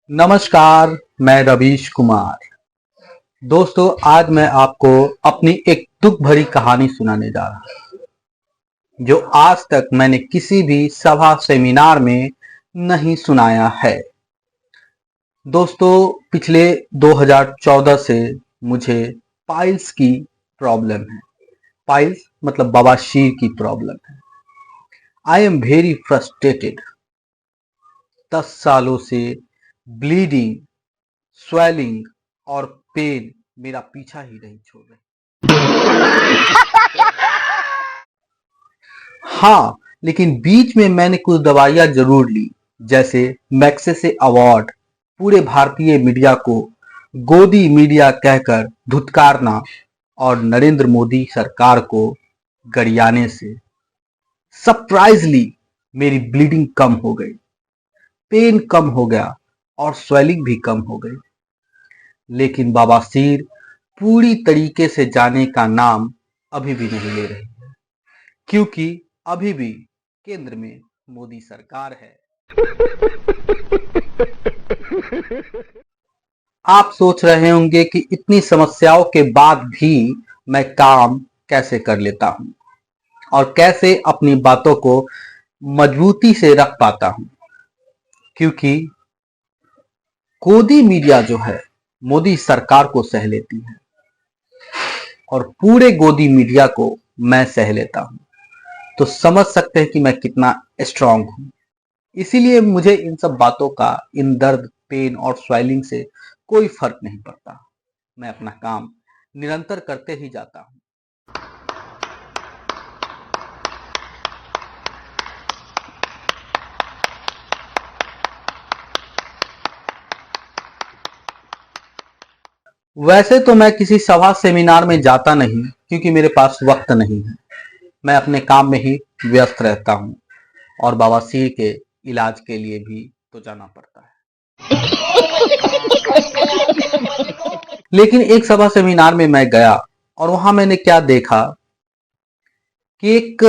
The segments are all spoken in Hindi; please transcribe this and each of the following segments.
नमस्कार। मैं रवीश कुमार। दोस्तों, आज मैं आपको अपनी एक दुख भरी कहानी सुनाने जा रहा हूं जो आज तक मैंने किसी भी सभा सेमिनार में नहीं सुनाया है। दोस्तों, पिछले 2014 से मुझे पाइल्स की प्रॉब्लम है। पाइल्स मतलब बवासीर की प्रॉब्लम है। I am very frustrated. 10 सालों से ब्लीडिंग, स्वेलिंग और पेन मेरा पीछा ही नहीं छोड़ रहे। हाँ, लेकिन बीच में मैंने कुछ दवाइयां जरूर ली, जैसे मैक्सेसे अवार्ड, पूरे भारतीय मीडिया को गोदी मीडिया कहकर धुतकारना और नरेंद्र मोदी सरकार को गरियाने से सरप्राइजली मेरी ब्लीडिंग कम हो गई, पेन कम हो गया और स्वेलिंग भी कम हो गई। लेकिन बवासीर पूरी तरीके से जाने का नाम अभी भी नहीं ले रही है, क्योंकि अभी भी केंद्र में मोदी सरकार है। आप सोच रहे होंगे कि इतनी समस्याओं के बाद भी मैं काम कैसे कर लेता हूं और कैसे अपनी बातों को मजबूती से रख पाता हूं, क्योंकि गोदी मीडिया जो है मोदी सरकार को सह लेती है और पूरे गोदी मीडिया को मैं सह लेता हूं। तो समझ सकते हैं कि मैं कितना स्ट्रांग हूं। इसीलिए मुझे इन सब बातों का, इन दर्द, पेन और स्वेलिंग से कोई फर्क नहीं पड़ता। मैं अपना काम निरंतर करते ही जाता हूं। वैसे तो मैं किसी सभा सेमिनार में जाता नहीं, क्योंकि मेरे पास वक्त नहीं है। मैं अपने काम में ही व्यस्त रहता हूं और बवासीर के इलाज के लिए भी तो जाना पड़ता है। लेकिन एक सभा सेमिनार में मैं गया और वहां मैंने क्या देखा कि एक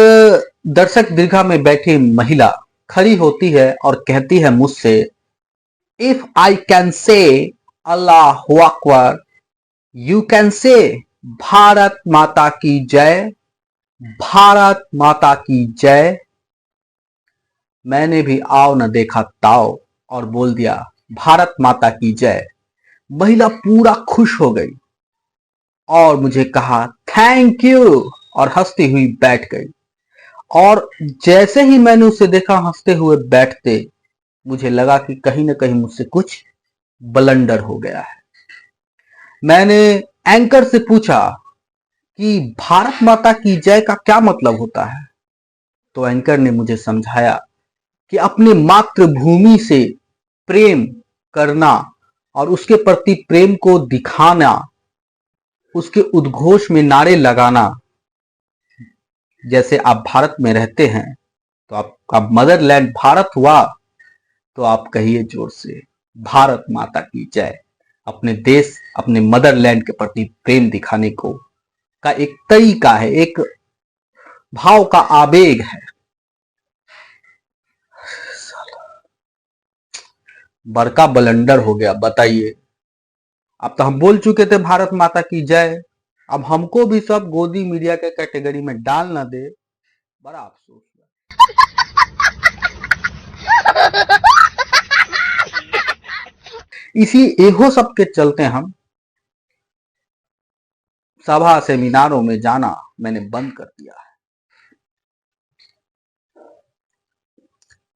दर्शक दीर्घा में बैठी महिला खड़ी होती है और कहती है मुझसे, if I can say Allah Akbar, you can say Bharat माता की जय, भारत माता की जय। मैंने भी आओ न देखा ताओ और बोल दिया, भारत माता की जय। महिला पूरा खुश हो गई और मुझे कहा थैंक यू और हंसती हुई बैठ गई। और जैसे ही मैंने उसे देखा हंसते हुए बैठते, मुझे लगा कि कहीं ना कहीं मुझसे कुछ ब्लंडर हो गया है। मैंने एंकर से पूछा कि भारत माता की जय का क्या मतलब होता है। तो एंकर ने मुझे समझाया कि अपनी मातृभूमि से प्रेम करना और उसके प्रति प्रेम को दिखाना, उसके उद्घोष में नारे लगाना। जैसे आप भारत में रहते हैं तो आपका मदरलैंड भारत हुआ, तो आप कहिए जोर से, भारत माता की जय। अपने देश, अपने मदरलैंड के प्रति प्रेम दिखाने को का एक तरीका है, एक भाव का आवेग है। बड़का ब्लंडर हो गया, बताइए। अब तो हम बोल चुके थे भारत माता की जय, अब हमको भी सब गोदी मीडिया के कैटेगरी में डाल ना दे, बड़ा अफसोस हुआ। इसी एहो सब के चलते हम सभा सेमिनारों में जाना मैंने बंद कर दिया है।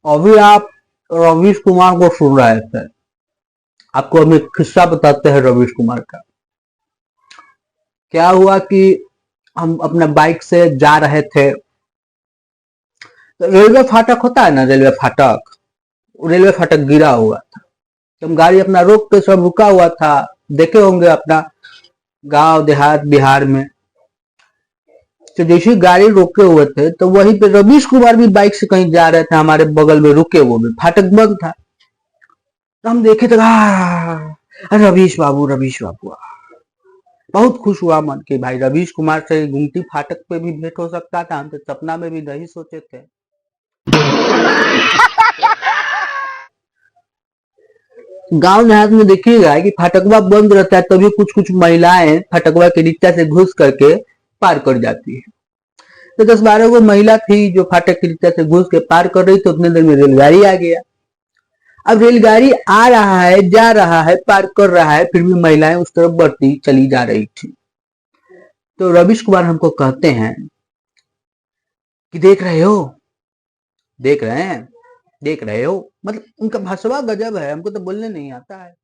अभी आप रवीश कुमार को सुन रहे थे। आपको हम एक किस्सा बताते हैं रवीश कुमार का। क्या हुआ कि हम अपने बाइक से जा रहे थे, तो रेलवे फाटक होता है ना, रेलवे फाटक गिरा हुआ था। तो हम गाड़ी अपना रोक के सब रुका हुआ था। देखे होंगे अपना गांव देहात बिहार में, तो जैसे गाड़ी रोके हुए थे तो वहीं पे रवीश कुमार भी बाइक से कहीं जा रहे थे, हमारे बगल में रुके, वो भी फाटक बंद था। तो हम देखे तो रवीश बाबू, रवीश बाबू। बहुत खुश हुआ मन कि भाई रवीश कुमार से गुमटी फाटक पे भी भेंट हो सकता था। हम तो सपना में भी नहीं सोचे थे। गांव देहात में देखिएगा कि फाटकवा बंद रहता है, तभी कुछ कुछ महिलाएं फाटकवा के नीचे से घुस करके पार कर जाती है। तो 10-12 गो महिला थी जो फाटक के नीचे से घुस के पार कर रही थी। उतने देर में रेलगाड़ी आ गया। अब रेलगाड़ी आ रहा है, जा रहा है, पार कर रहा है, फिर भी महिलाएं उस तरफ बढ़ती चली जा रही थी। तो रवीश कुमार हमको कहते हैं कि देख रहे हो, देख रहे हैं, देख रहे हो, मतलब उनका भाषा गजब है, हमको तो बोलने नहीं आता है।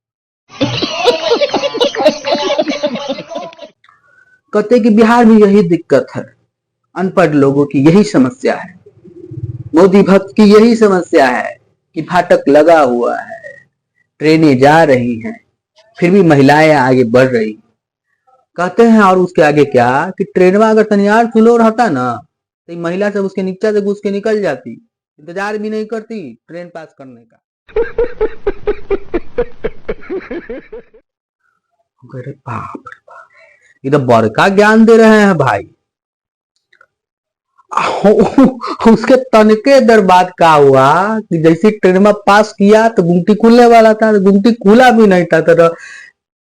कहते कि बिहार में यही दिक्कत है, अनपढ़ लोगों की यही समस्या है, मोदी भक्त की यही समस्या है कि फाटक लगा हुआ है, ट्रेनें जा रही हैं, फिर भी महिलाएं आगे बढ़ रही। कहते हैं और उसके आगे क्या कि ट्रेन में अगर तनियार स्लो रहता ना तो महिला सब उसके नीचे से घुस के निकल जाती, इंतजार भी नहीं करती ट्रेन पास करने का। अरे बाप रे बाप, ये तो बड़का ज्ञान दे रहे हैं भाई। उसके तनके देर बाद क्या हुआ कि जैसे ट्रेन में पास किया तो गुमटी खुलने वाला था, गुमटी खुला भी नहीं था। तो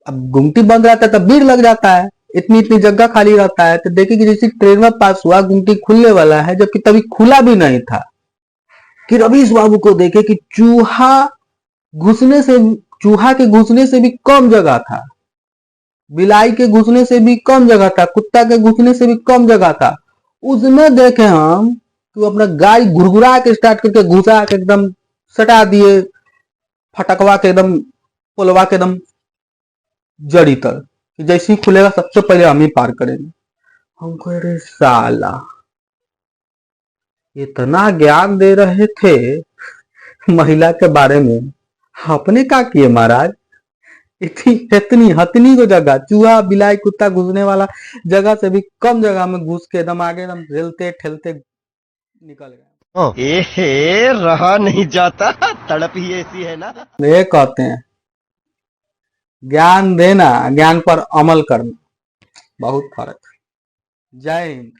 अब गुमटी बंद रहता है तो भीड़ लग जाता है, इतनी इतनी जगह खाली रहता है। तो देखिए कि जैसे ट्रेन में पास हुआ, गुमटी खुलने वाला है, जबकि तभी खुला भी नहीं था कि रवीश बाबू को देखे कि चूहा के घुसने से भी कम जगह था, बिलाई के घुसने से भी कम जगह था, कुत्ता के घुसने से भी कम जगह था। उसमें देखे हम तो अपना गाड़ी घुरघुरा के स्टार्ट करके घुसा के एकदम सटा दिए फटकवा के, एकदम पोलवा के एकदम जड़ी तक, जैसे ही खुलेगा सबसे पहले हम ही पार करेंगे। हमको अरे साला इतना ज्ञान दे रहे थे महिला के बारे में, अपने क्या किए महाराज? इतनी हतनी को जगह, चूहा बिलाई कुत्ता घुसने वाला जगह से भी कम जगह में घुस के एकदम आगे एकदम ठेलते ठेलते निकल गए। एहे रहा नहीं जाता, तड़प ही ऐसी है ना। ये कहते हैं ज्ञान देना, ज्ञान पर अमल करना, बहुत फर्क है। जय हिंद।